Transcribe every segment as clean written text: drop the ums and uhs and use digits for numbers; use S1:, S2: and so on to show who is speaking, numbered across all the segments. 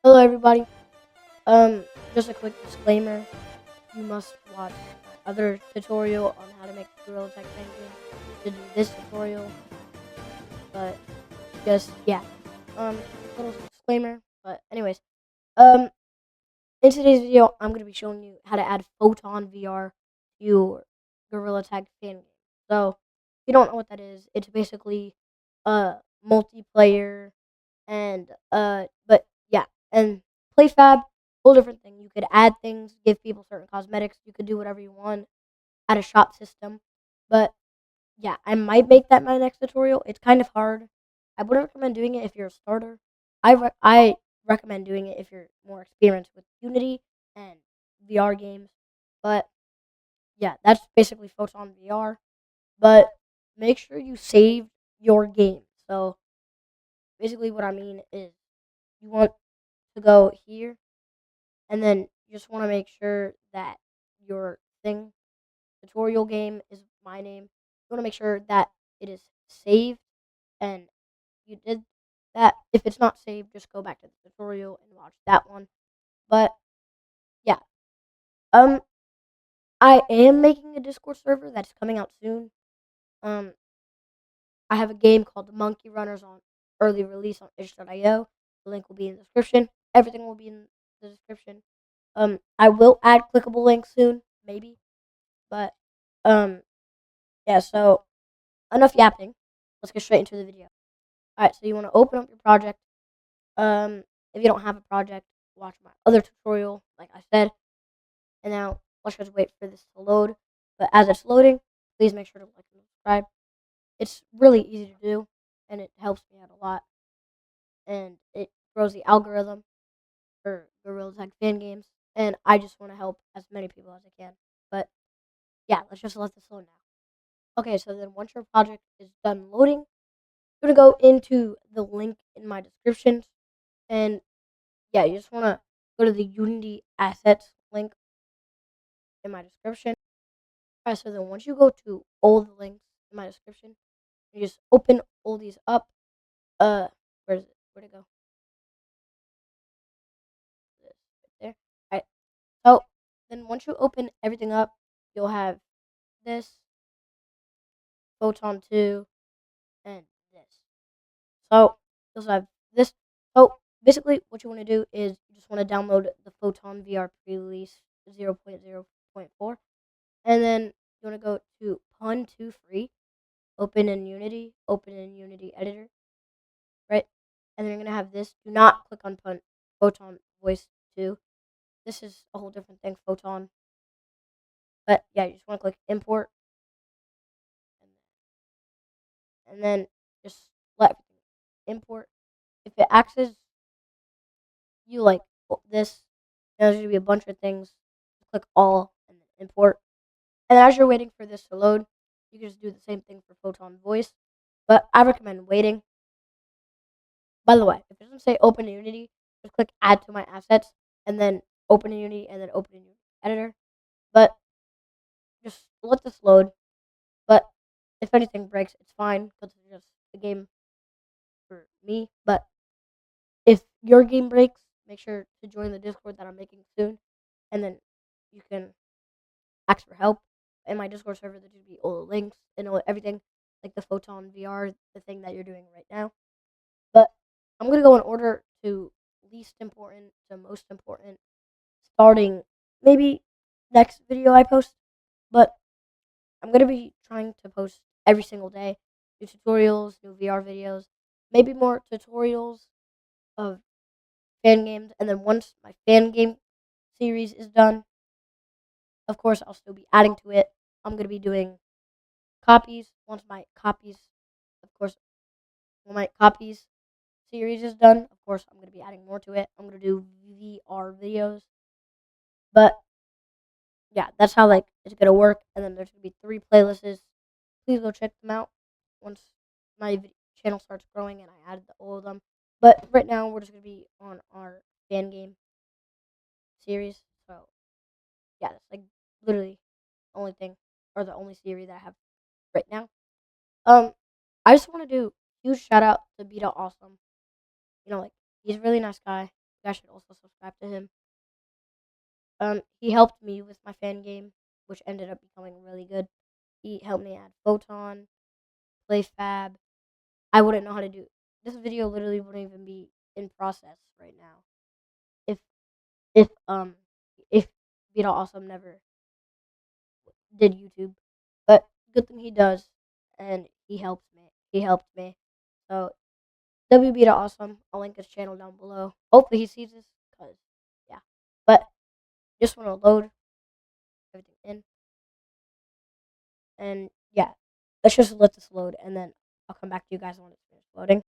S1: Hello, everybody. Just a quick disclaimer: you must watch my other tutorial on how to make a gorillatag fangame to do this tutorial. But yeah, little disclaimer. But anyways, um, in today's video, I'm gonna be showing you how to add Photon VR to your gorillatag fangame. So, if you don't know what that is, it's basically multiplayer and but yeah, and PlayFab, whole different thing. You could add things, give people certain cosmetics. You could do whatever you want, add a shop system. But yeah, I might make that my next tutorial. It's kind of hard. I wouldn't recommend doing it if you're a starter. I recommend doing it if you're more experienced with Unity and VR games. But yeah, that's basically Photon VR. But make sure you save your game. So basically, what I mean is you want to go here, and then you just want to make sure that your thing tutorial game is my name. You want to make sure that it is saved, and you did that. If it's not saved, just go back to the tutorial and watch that one. But yeah, um, I am making a Discord server that's coming out soon. Um, I have a game called the Monkey Runners on early release on itch.io. The link will be in the description. Everything will be in the description. I will add clickable links soon, maybe. But yeah. So enough yapping. Let's get straight into the video. All right. So you want to open up your project. If you don't have a project, watch my other tutorial, like I said. And now let's just wait for this to load. But as it's loading, please make sure to like and subscribe. It's really easy to do, and it helps me out a lot. And it grows the algorithm for gorillatag fan games. And I just want to help as many people as I can. But yeah, let's just let this load now. Okay, so then once your project is done loading, you're going to go into the link in my description. And yeah, you just want to go to the Unity assets link in my description. Alright, so then once you go to all the links in my description, you just open all these up. Where is it? Where'd it go? This right there. Alright, so then once you open everything up, you'll have this, Photon 2, and this. So you also have this. So basically, what you want to do is you just want to download the Photon VR pre-release 0.0.4, and then you want to go to Pun 2 free, open in Unity Editor, right? And then you're gonna have this. Do not click on Photon Voice 2. This is a whole different thing, Photon. But yeah, you just want to click Import, and then just let everything import. If it accesses you like this, there's going to be a bunch of things. Click all and then import. And as you're waiting for this to load, you can just do the same thing for Photon Voice. But I recommend waiting. By the way, if it doesn't say open in Unity, just click add to my assets and then open in Unity and then open in Unity Editor. But just let this load. But if anything breaks, it's fine because it's just a game for me. But if your game breaks, make sure to join the Discord that I'm making soon, and then you can ask for help. In my Discord server, there's gonna be all the links and everything, like the Photon VR, the thing that you're doing right now. But I'm gonna go in order to least important to most important, starting maybe next video I post. But I'm gonna be trying to post every single day, new tutorials, new VR videos, maybe more tutorials of fan games, and then once my fan game series is done, of course I'll still be adding to it. I'm gonna be doing copies. Once my copies, of course, when my copies series is done, of course I'm gonna be adding more to it. I'm gonna do VR videos, but yeah, that's how like it's gonna work. And then there's gonna be 3 playlists. Please go check them out once my channel starts growing and I added all of them. But right now we're just gonna be on our fan game series. So yeah, that's like literally the only thing or the only series that I have right now. I just want to do huge shout out to Beta Awesome. You know, like he's a really nice guy. guys should also subscribe to him. He helped me with my fan game, which ended up becoming really good. He helped me add Photon, play Fab. I wouldn't know how to do this video. Literally wouldn't even be in process right now if if um if Vito Awesome never did YouTube. But good thing he does, and he helps me. He helped me. So WB to Awesome. I'll link his channel down below. Hopefully he sees this, cause yeah. But just want to load everything in, and yeah, let's just let this load, and then I'll come back to you guys when it's finished loading.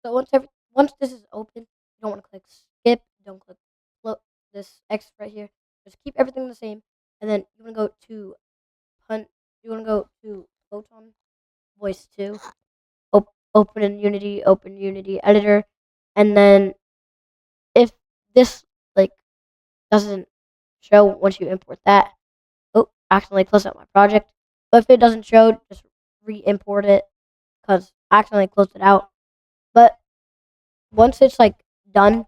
S1: So once this is open, you don't want to click skip. Don't click this X right here. Just keep everything the same, and then you want to go to Hunt. You want to go to Photon Voice 2. Open Unity Editor, and then if this like doesn't show once you import that, accidentally close out my project. But if it doesn't show, just re-import it because I accidentally closed it out. But once it's like done,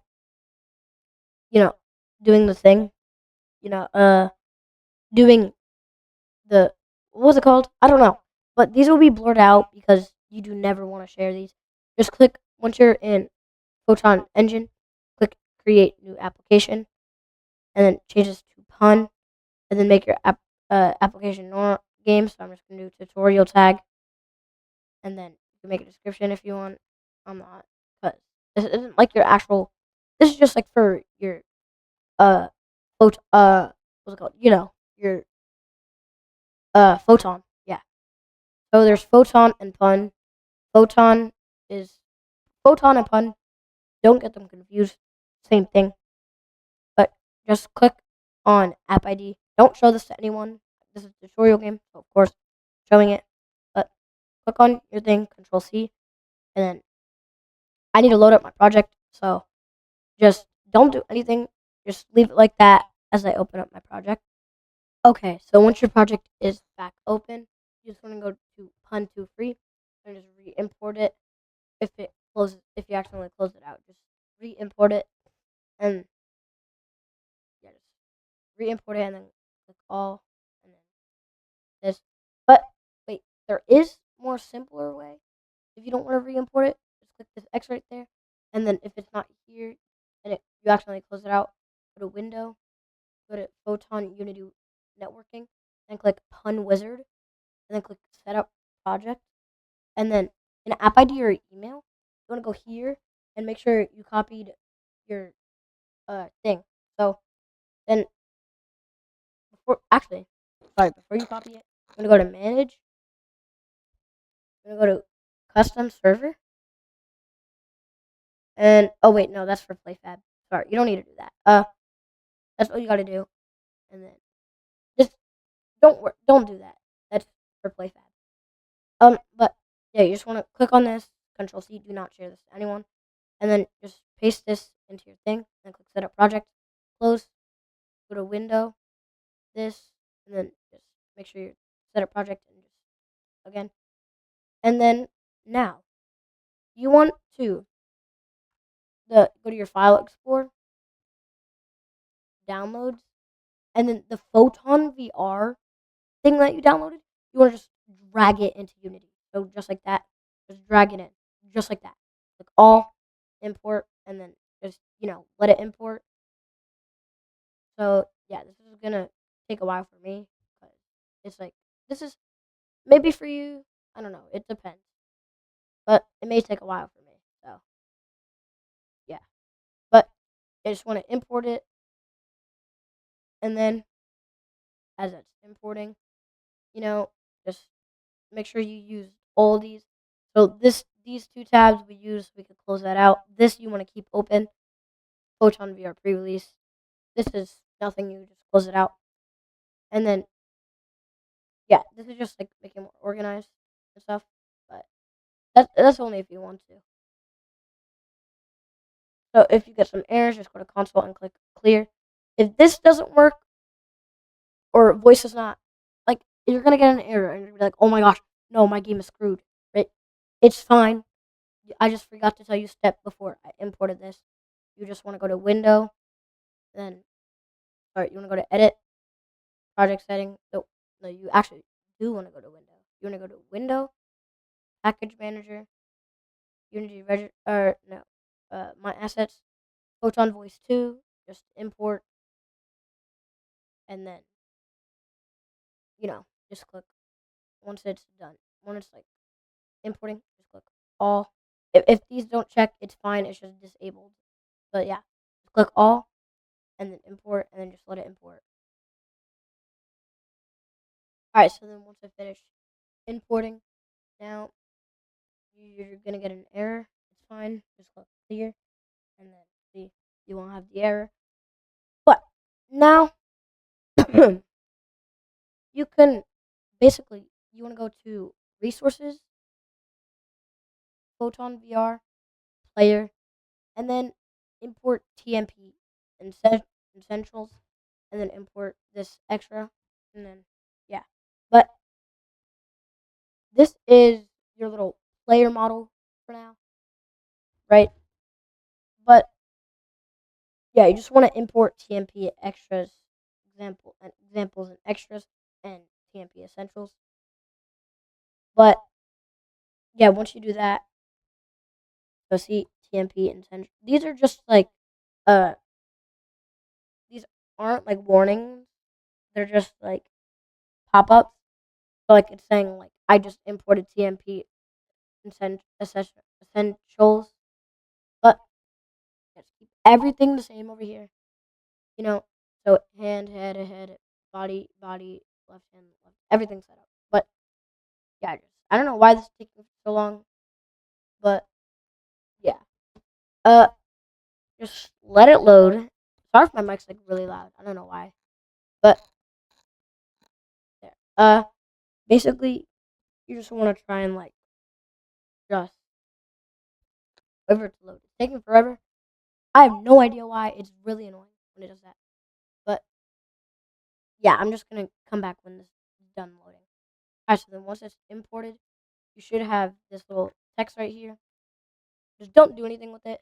S1: doing the thing, doing the what was it called? I don't know. But these will be blurred out because you do never want to share these. Just click once you're in Photon Engine, click Create New Application, and then change this to Pun, and then make your application game. So I'm just gonna do tutorial tag, and then you can make a description if you want. I'm not, because this isn't like your actual. This is just like for your what's it called? Your Photon. Yeah. So there's Photon and Pun. Photon is Photon and Pun. Don't get them confused. Same thing. But just click on App ID. Don't show this to anyone. This is a tutorial game, so of course, showing it. But click on your thing, Control C, and then I need to load up my project. So just don't do anything. Just leave it like that as I open up my project. Okay, so once your project is back open, you just want to go to Pun2 Free and just re-import it. If you accidentally close it out, just re-import it, and yeah, just re-import it, and then click all, and then this. But wait, there is more simpler way. If you don't want to re-import it, just click this X right there, and then if it's not here, and you accidentally close it out, go to Window, go to Photon Unity Networking, and click Pun Wizard, and then click Setup Project, and then in App ID or email, you want to go here and make sure you copied your thing. So then before you copy it, I'm gonna go to Manage. I'm gonna go to Custom Server, and oh wait, no, that's for PlayFab. Sorry, you don't need to do that. That's what you gotta do, and then just don't do that. That's for PlayFab. But yeah, you just want to click on this, Control C, do not share this to anyone, and then just paste this into your thing, and click Setup Project, close, go to Window, this, and then just make sure you set up project and just again. And then now you want to go to your file explorer, downloads, and then the Photon VR thing that you downloaded, you want to just drag it into Unity. So just like that, just drag it in, just like that. Click all, import, and then just let it import. So yeah, this is gonna take a while for me, but it's like this is maybe for you. I don't know. It depends. But it may take a while for me. So, yeah. But I just want to import it. And then, as it's importing, just make sure you use all these. So, these two tabs we could close that out. This you want to keep open. Photon VR pre-release. This is nothing. You just close it out. And then, yeah, this is just like making it more organized and stuff. But that's only if you want to. So if you get some errors, just go to console and click clear. If this doesn't work or voice is not, like, you're going to get an error and you're going to be like, oh my gosh, no, my game is screwed, right? It's fine. I just forgot to tell you step before I imported this. you just want to go to Window, then you want to go to Edit, Project Setting. No, you actually do want to go to Window. You want to go to Window, Package Manager, Unity My Assets, Photon Voice 2, just import, and then, just click once it's done. When it's like importing, just click all. If these don't check, it's fine. It's just disabled. But yeah, just click all, and then import, and then just let it import. Alright, so then once I finish importing, now you're gonna get an error. It's fine. Just click clear, and then see, you won't have the error. But now you can basically, you want to go to resources, Photon VR, player, and then import TMP and essentials, and then import this extra, and then yeah. But this is your little player model for now, right? But yeah, you just want to import TMP extras, examples and extras, and TMP essentials. But yeah, once you do that, go see TMP and essentials. These are just like these aren't like warnings. They're just like pop-ups. So like it's saying like I just imported TMP essentials, but let's keep everything the same over here. So hand, head, body, left hand, left, everything's set up. But yeah, I don't know why this is taking so long, but yeah. Just let it load. Sorry if my mic's like really loud. I don't know why, but there. Basically, you just want to try and like just wait for it to load. It's taking forever. I have no idea why. It's really annoying when it does that. But yeah, I'm just gonna come back when this is done loading. Alright, so then once it's imported, you should have this little text right here. Just don't do anything with it.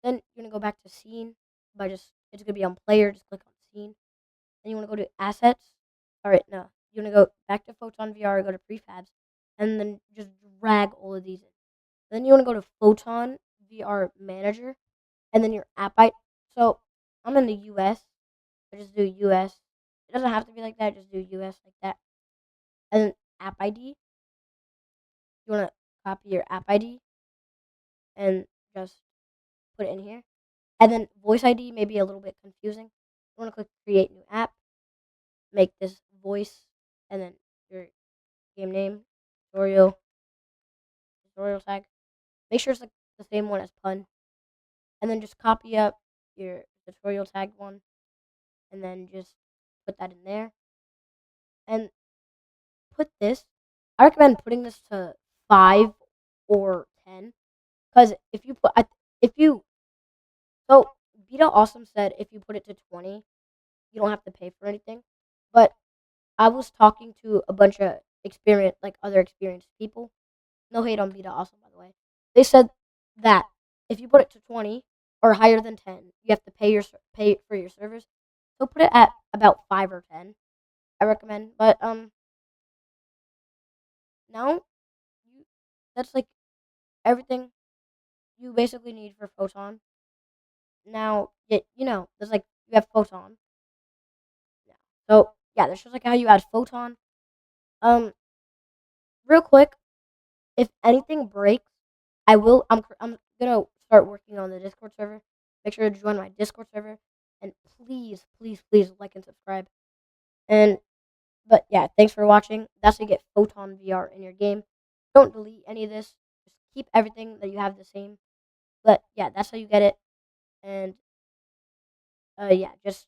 S1: Then you're gonna go back to scene it's gonna be on player, just click on scene. Then you wanna go to assets. Alright, no. You wanna go back to Photon VR, go to prefabs, and then just drag all of these in. Then you wanna go to Photon VR manager, and then your app so I'm in the US. I just do US. It doesn't have to be like that, just do US like that. And then app ID. You wanna copy your app ID and just put it in here. And then voice ID may be a little bit confusing. You want to click create new app, make this voice, and then your game name, tutorial tag. Make sure it's like the same one as pun. And then just copy up your tutorial tag one, and then just put that in there. And put this. I recommend putting this to 5 or 10, because if you so Beta Awesome said if you put it to 20, you don't have to pay for anything. But I was talking to a bunch of other experienced people. No hate on Beta Awesome, by the way. They said that if you put it to 20 or higher than 10, you have to pay for your servers. So put it at about 5 or 10. I recommend. But now that's like everything you basically need for Photon. Now, there's like you have Photon. Yeah. So yeah, that's just like how you add Photon. Real quick, if anything breaks, I'm gonna start working on the Discord server. Make sure to join my Discord server, and please, please, please like and subscribe. But yeah, thanks for watching. That's how you get Photon VR in your game. Don't delete any of this. Just keep everything that you have the same. But yeah, that's how you get it. And yeah, just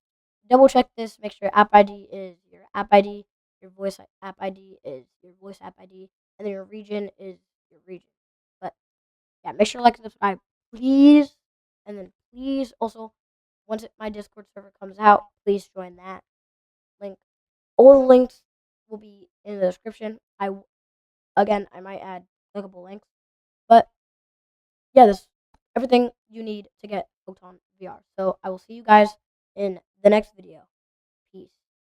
S1: double check this. Make sure app ID is your app ID, your voice app ID is your voice app ID, and then your region is your region. But yeah, make sure to like and subscribe, please. And then please also, once my Discord server comes out, please join that link. All the links will be in the description. I might add clickable links, but yeah, this everything you need to get Photon VR. So I will see you guys in the next video.